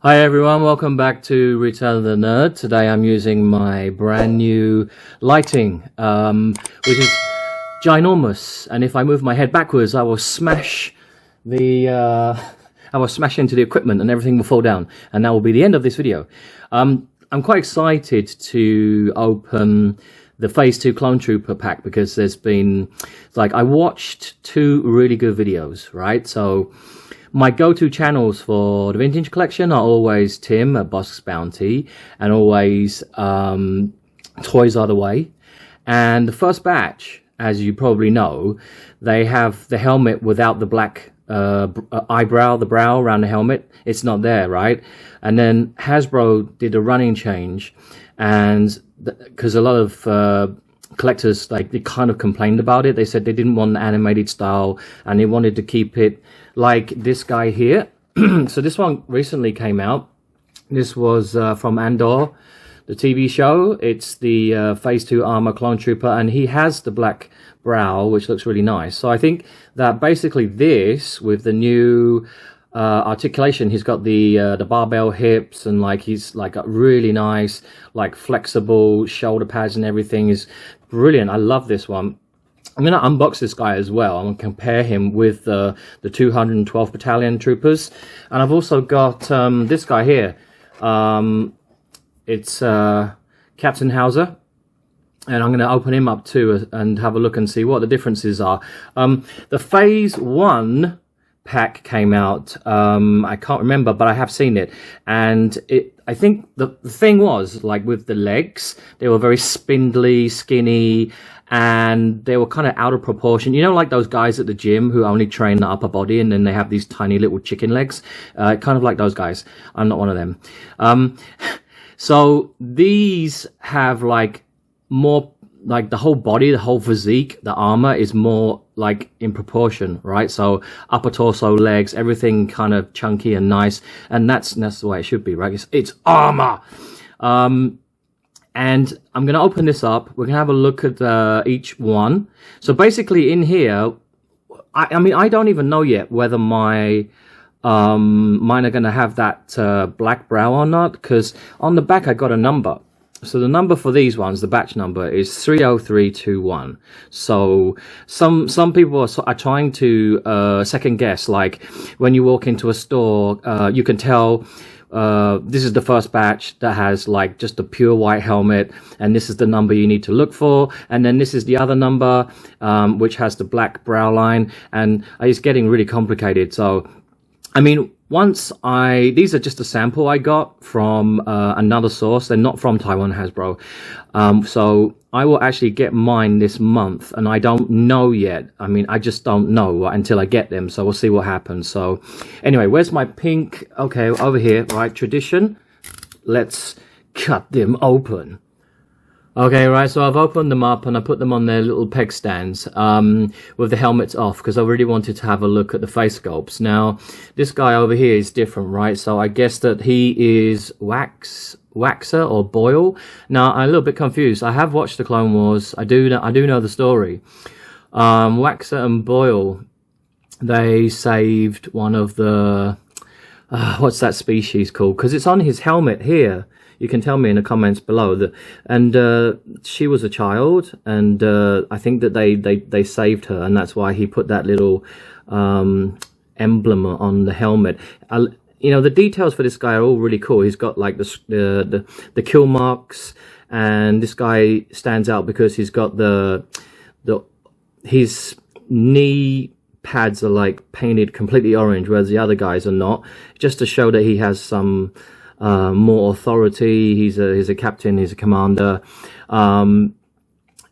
Hi everyone, welcome back to Return of the Nerd. Today I'm using my brand new lighting, which is ginormous, and if I move my head backwards I will smash into the equipment and everything will fall down, and that will be the end of this video. I'm quite excited to open the Phase 2 Clone Trooper pack because there's been, I watched two really good videos, right? So my go-to channels for the Vintage Collection are always Tim at Bosk's Bounty and always Toys Are the Way. And the first batch, as you probably know, they have the helmet without the black eyebrow, the brow around the helmet. It's not there, right? And then Hasbro did a running change, and because a lot of collectors, they kind of complained about it. They said they didn't want the animated style and they wanted to keep it like this guy here. So this one recently came out. This was from Andor, the TV show. It's the Phase 2 Armor Clone Trooper, and he has the black brow, which looks really nice. So I think that basically this, with the new articulation, he's got the barbell hips, and he's a really nice, flexible shoulder pads and everything is brilliant. I love this one. I'm going to unbox this guy as well. I'm going to compare him with the 212th Battalion Troopers. And I've also got this guy here. It's Captain Hauser. And I'm going to open him up too and have a look and see what the differences are. The Phase 1 pack came out. I can't remember, but I have seen it. And I think the thing was, with the legs, they were very spindly, skinny, and they were kind of out of proportion. You know, like those guys at the gym who only train the upper body and then they have these tiny little chicken legs? Kind of like those guys. I'm not one of them. So these have more, the whole body, the whole physique, the armor is more in proportion, right? So upper torso, legs, everything kind of chunky and nice, and that's the way it should be, right? It's armor. And I'm gonna open this up. We're gonna have a look at each one. So basically, in here, I mean, I don't even know yet whether mine are gonna have that black brow or not, because on the back I got a number. So the number for these ones, the batch number, is 30321. So some people are trying to second guess, when you walk into a store, you can tell this is the first batch that has just a pure white helmet, and this is the number you need to look for, and then this is the other number which has the black brow line, and it's getting really complicated. So I mean, these are just a sample I got from another source. They're not from Taiwan Hasbro. So I will actually get mine this month, and I don't know yet. I mean, I just don't know until I get them. So we'll see what happens. So anyway, where's my pink? Okay, over here, right? Tradition. Let's cut them open. Okay, right, so I've opened them up and I put them on their little peg stands with the helmets off, because I really wanted to have a look at the face sculpts. Now, this guy over here is different, right? So I guess that he is Waxer or Boyle. Now, I'm a little bit confused. I have watched the Clone Wars. I do know the story. Waxer and Boyle, they saved one of the what's that species called? Because it's on his helmet here. You can tell me in the comments below. And she was a child, and I think that they saved her, and that's why he put that little emblem on the helmet. You know, the details for this guy are all really cool. He's got the kill marks, and this guy stands out because he's got his knee pads are painted completely orange, whereas the other guys are not, just to show that he has some more authority. He's a captain, he's a commander, and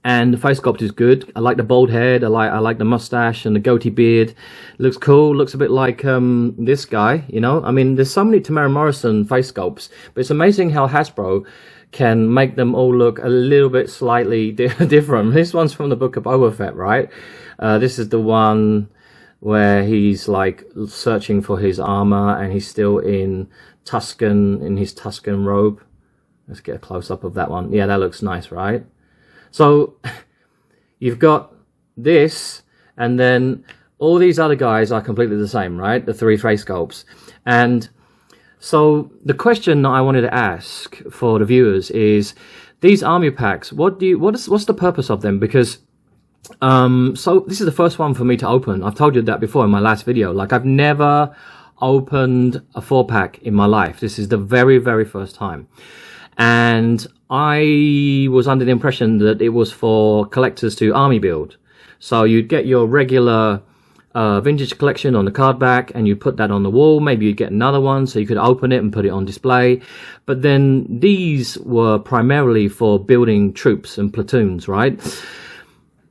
the face sculpt is good. I like the bald head, I like the mustache and the goatee beard. It looks cool, looks a bit like this guy, you know. I mean, there's so many Tamara Morrison face sculpts, but it's amazing how Hasbro can make them all look a little bit slightly different. This one's from the Book of Boba Fett, right? This is the one where he's searching for his armor, and he's still in his Tuscan robe. Let's get a close-up of that one. Yeah, that looks nice, right? So you've got this, and then all these other guys are completely the same, right? The three face sculpts. And So the question that I wanted to ask for the viewers is, these army packs, what's the purpose of them? Because so this is the first one for me to open. I've told you that before in my last video. Like, I've never opened a 4-pack in my life. This is the very, very first time. And I was under the impression that it was for collectors to army build. So you'd get your regular vintage collection on the card back, and you put that on the wall. Maybe you'd get another one so you could open it and put it on display. But then these were primarily for building troops and platoons, right?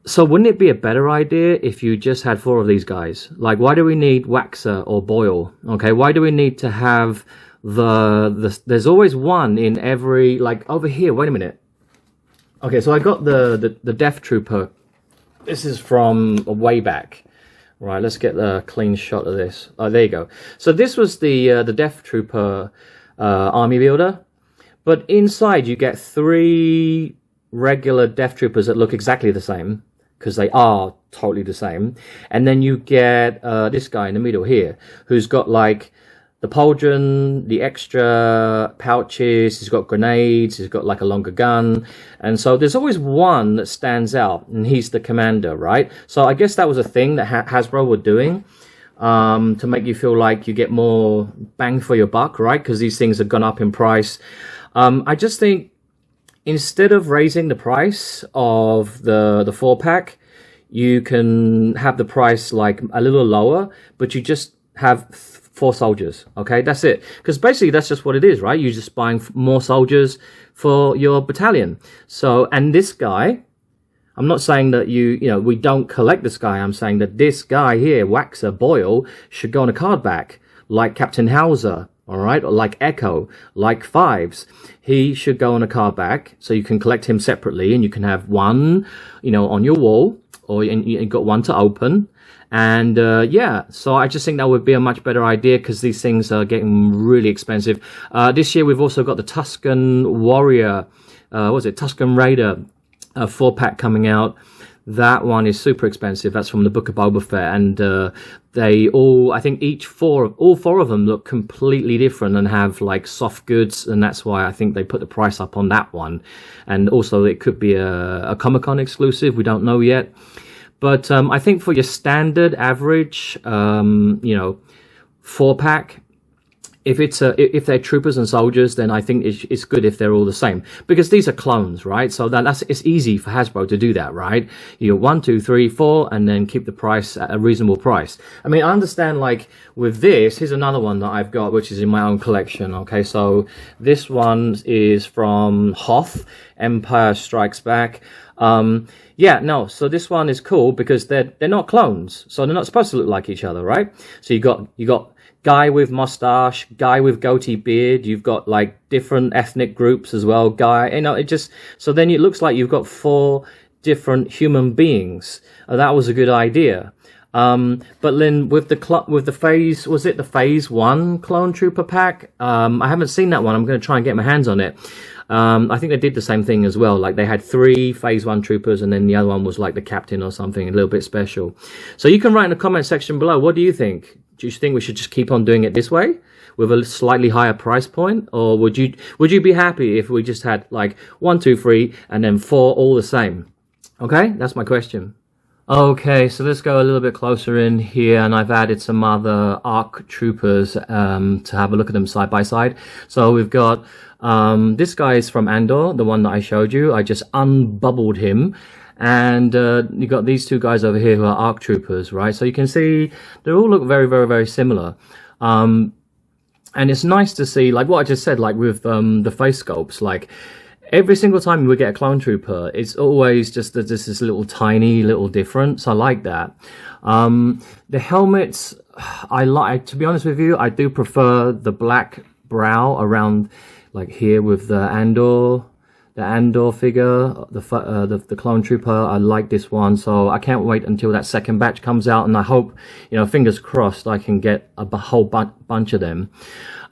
So wouldn't it be a better idea if you just had 4 of these guys? Like, why do we need Waxer or Boyle? Okay, why do we need to have there's always one in every, like over here, wait a minute. Okay, so I got the Death Trooper. This is from way back. Right, let's get a clean shot of this. Oh, there you go. So this was the Death Trooper army builder. But inside you get 3 regular Death Troopers that look exactly the same, because they are totally the same. And then you get this guy in the middle here, who's got like the pauldron, the extra pouches, he's got grenades, he's got like a longer gun. And so there's always one that stands out, and he's the commander, right? So I guess that was a thing that Hasbro were doing to make you feel like you get more bang for your buck, right? Because these things have gone up in price. I just think, instead of raising the price of the 4-pack, you can have the price like a little lower, but you just have 4 soldiers. Okay, that's it. Because basically that's just what it is, right? You're just buying more soldiers for your battalion. So, and this guy, I'm not saying that you know, we don't collect this guy. I'm saying that this guy here, Waxer Boyle, should go on a card back, like Captain Hauser. All right, or like Echo, like Fives. He should go on a card back, so you can collect him separately, and you can have one, you know, on your wall, or you got one to open. And yeah, so I just think that would be a much better idea, because these things are getting really expensive. This year we've also got the Tusken Warrior, Tusken Raider 4-pack coming out. That one is super expensive. That's from the Book of Boba Fett, and they all, I think all four of them look completely different and have like soft goods, and that's why I think they put the price up on that one. And also it could be a Comic-Con exclusive, we don't know yet. But I think for your standard average, you know, 4-pack, if they're troopers and soldiers, then I think it's good if they're all the same, because these are clones, right? So it's easy for Hasbro to do that, right? You 1, 2, 3, 4, and then keep the price at a reasonable price. I mean, I understand, like with this, here's another one that I've got, which is in my own collection. Okay, so this one is from Hoth, Empire Strikes Back. Yeah, no, so this one is cool because they're not clones, so they're not supposed to look like each other, right? So you got guy with mustache, guy with goatee beard, you've got like different ethnic groups as well, guy, you know, so then it looks like you've got 4 different human beings. That was a good idea. But then with the phase, was it the phase 1 clone trooper pack? I haven't seen that one. I'm going to try and get my hands on it. I think they did the same thing as well. Like they had 3 phase 1 troopers, and then the other one was like the captain or something, a little bit special. So you can write in the comment section below, what do you think? Do you think we should just keep on doing it this way with a slightly higher price point, or would you be happy if we just had like 1, 2, 3 and then 4 all the same? Okay, that's my question. Okay, so let's go a little bit closer in here, and I've added some other ARC troopers to have a look at them side by side. So we've got this guy is from Andor, the one that I showed you. I just unbubbled him. And you got these 2 guys over here who are ARC troopers, right? So you can see they all look very, very, very similar. And it's nice to see, like what I just said, like with the face sculpts, like every single time we get a clone trooper, it's always just this little tiny little difference. I like that. The helmets, I like, to be honest with you, I do prefer the black brow around like here with the Andor figure, the clone trooper. I like this one, so I can't wait until that second batch comes out, and I hope, you know, fingers crossed, I can get a whole bunch of them.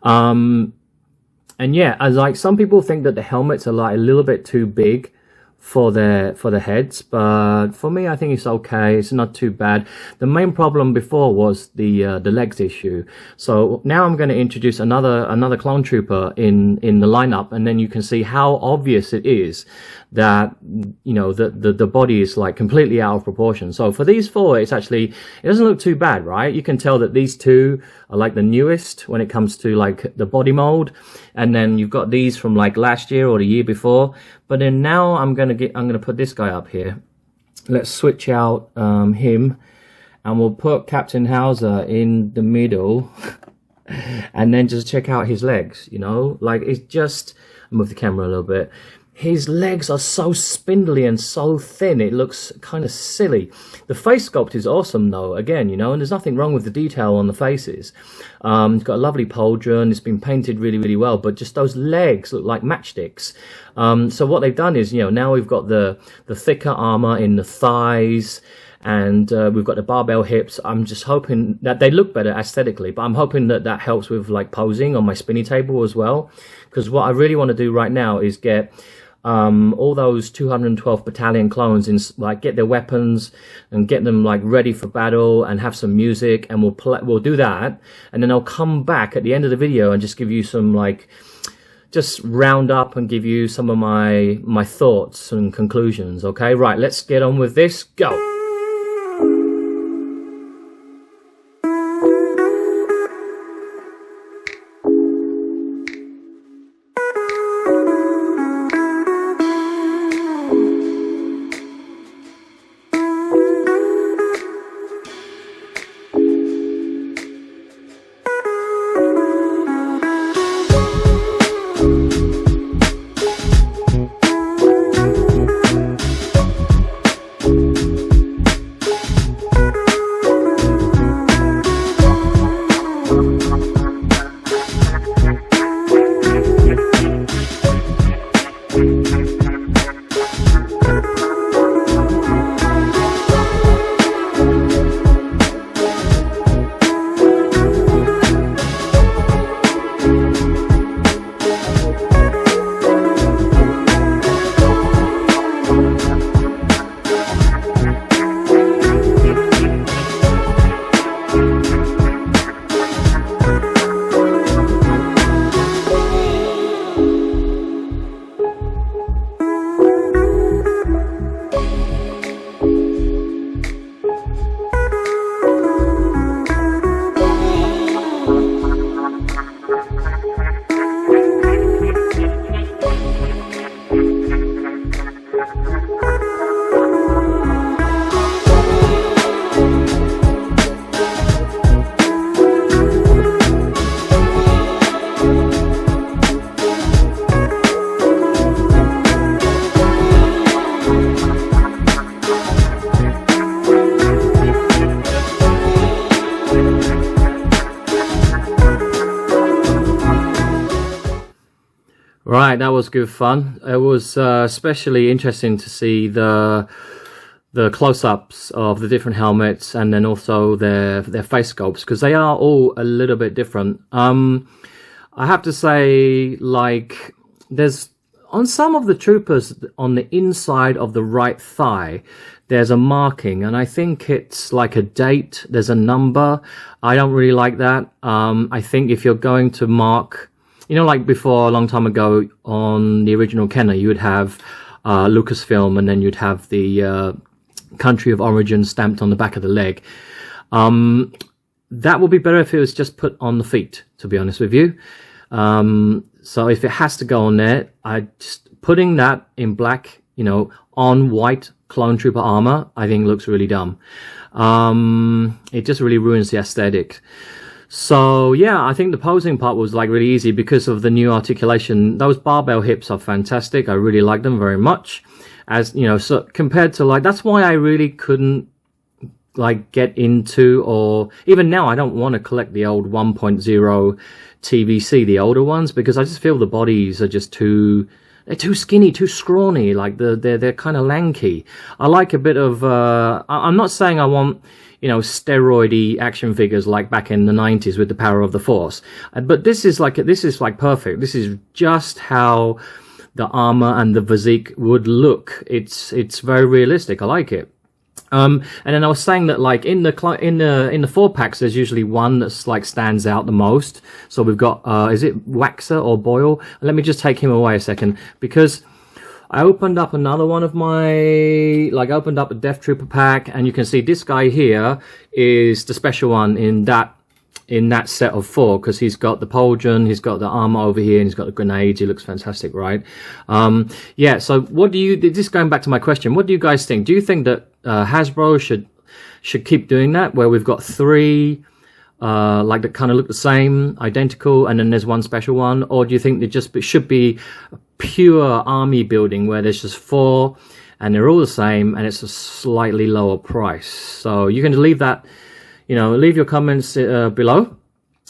And yeah, as like some people think that the helmets are like a little bit too big for their heads, but for me I think it's okay. It's not too bad. The main problem before was the legs issue, so now I'm going to introduce another clone trooper in the lineup, and then you can see how obvious it is that, you know, the body is like completely out of proportion. So for these four, it doesn't look too bad, right? You can tell that these two are like the newest when it comes to like the body mold, and then you've got these from like last year or the year before. But then now I'm gonna put this guy up here. Let's switch out him, and we'll put Captain Hauser in the middle, and then just check out his legs. You know, like it's just, move the camera a little bit. His legs are so spindly and so thin, it looks kind of silly. The face sculpt is awesome though, again, you know, and there's nothing wrong with the detail on the faces. It's got a lovely pauldron, it's been painted really, really well, but just those legs look like matchsticks. So what they've done is, you know, now we've got the thicker armor in the thighs, and we've got the barbell hips. I'm just hoping that they look better aesthetically, but I'm hoping that that helps with like posing on my spinny table as well, because what I really want to do right now is get all those 212th Battalion clones in, like, get their weapons and get them like ready for battle and have some music, and we'll do that, and then I'll come back at the end of the video and just give you some, like, just round up and give you some of my thoughts and conclusions. Okay, right, let's get on with this. Go. Right, that was good fun. It was especially interesting to see the close-ups of the different helmets, and then also their face sculpts, because they are all a little bit different. I have to say, like, there's on some of the troopers on the inside of the right thigh, there's a marking, and I think it's like a date. There's a number. I don't really like that. I think if you're going to mark, you know, like before, a long time ago on the original Kenner, you would have Lucasfilm, and then you'd have the country of origin stamped on the back of the leg. That would be better if it was just put on the feet, to be honest with you. So if it has to go on there, putting that in black, you know, on white clone trooper armor, I think looks really dumb. It just really ruins the aesthetic. So yeah, I think the posing part was like really easy because of the new articulation. Those barbell hips are fantastic. I really like them very much. As you know, so compared to, like, that's why I really couldn't like get into, or even now I don't want to collect the old 1.0 TVC, the older ones, because I just feel the bodies are just they're too skinny, too scrawny, like they're kind of lanky. I like a bit of I'm not saying I want, you know, steroidy action figures like back in the 90s with the power of the Force, but this is like perfect. This is just how the armor and the physique would look. It's very realistic. I like it. And then I was saying that like in the 4-packs, there's usually one that's like stands out the most. So we've got is it Waxer or Boyle? Let me just take him away a second, because I opened up another one of my, like, I opened up a Death Trooper pack, and you can see this guy here is the special one in that set of 4, because he's got the pauldron, he's got the armor over here, and he's got the grenades. He looks fantastic, right? Yeah, so what do you, just going back to my question, what do you guys think? Do you think that Hasbro should keep doing that, where we've got 3 like that kind of look the same, identical, and then there's one special one? Or do you think it should be pure army building where there's just 4 and they're all the same and it's a slightly lower price? So you can leave that, leave your comments below,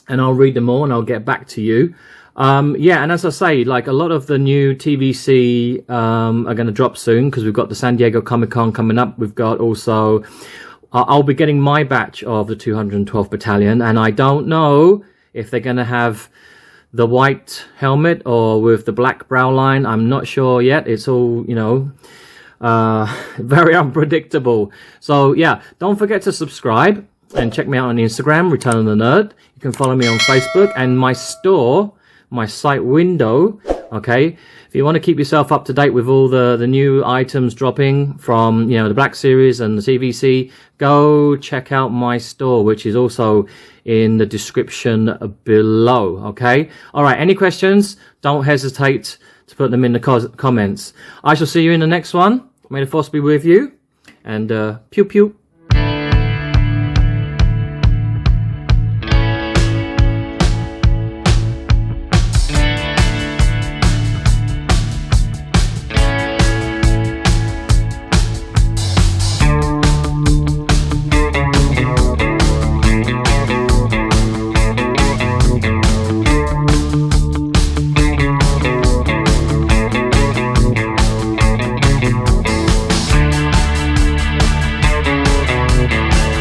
and I'll read them all and I'll get back to you. Yeah, and as I say, like, a lot of the new TVC are going to drop soon, because we've got the San Diego Comic-Con coming up. We've got also, I'll be getting my batch of the 212th Battalion, and I don't know if they're going to have the white helmet or with the black brow line. I'm not sure yet. It's all, very unpredictable. So yeah, don't forget to subscribe and check me out on Instagram, Return of the Nerd. You can follow me on Facebook, and my store, my site window, okay? If you want to keep yourself up to date with all the new items dropping from, the Black Series and the TVC, go check out my store, which is also in the description below, okay? All right, any questions? Don't hesitate to put them in the comments. I shall see you in the next one. May the force be with you, and pew pew.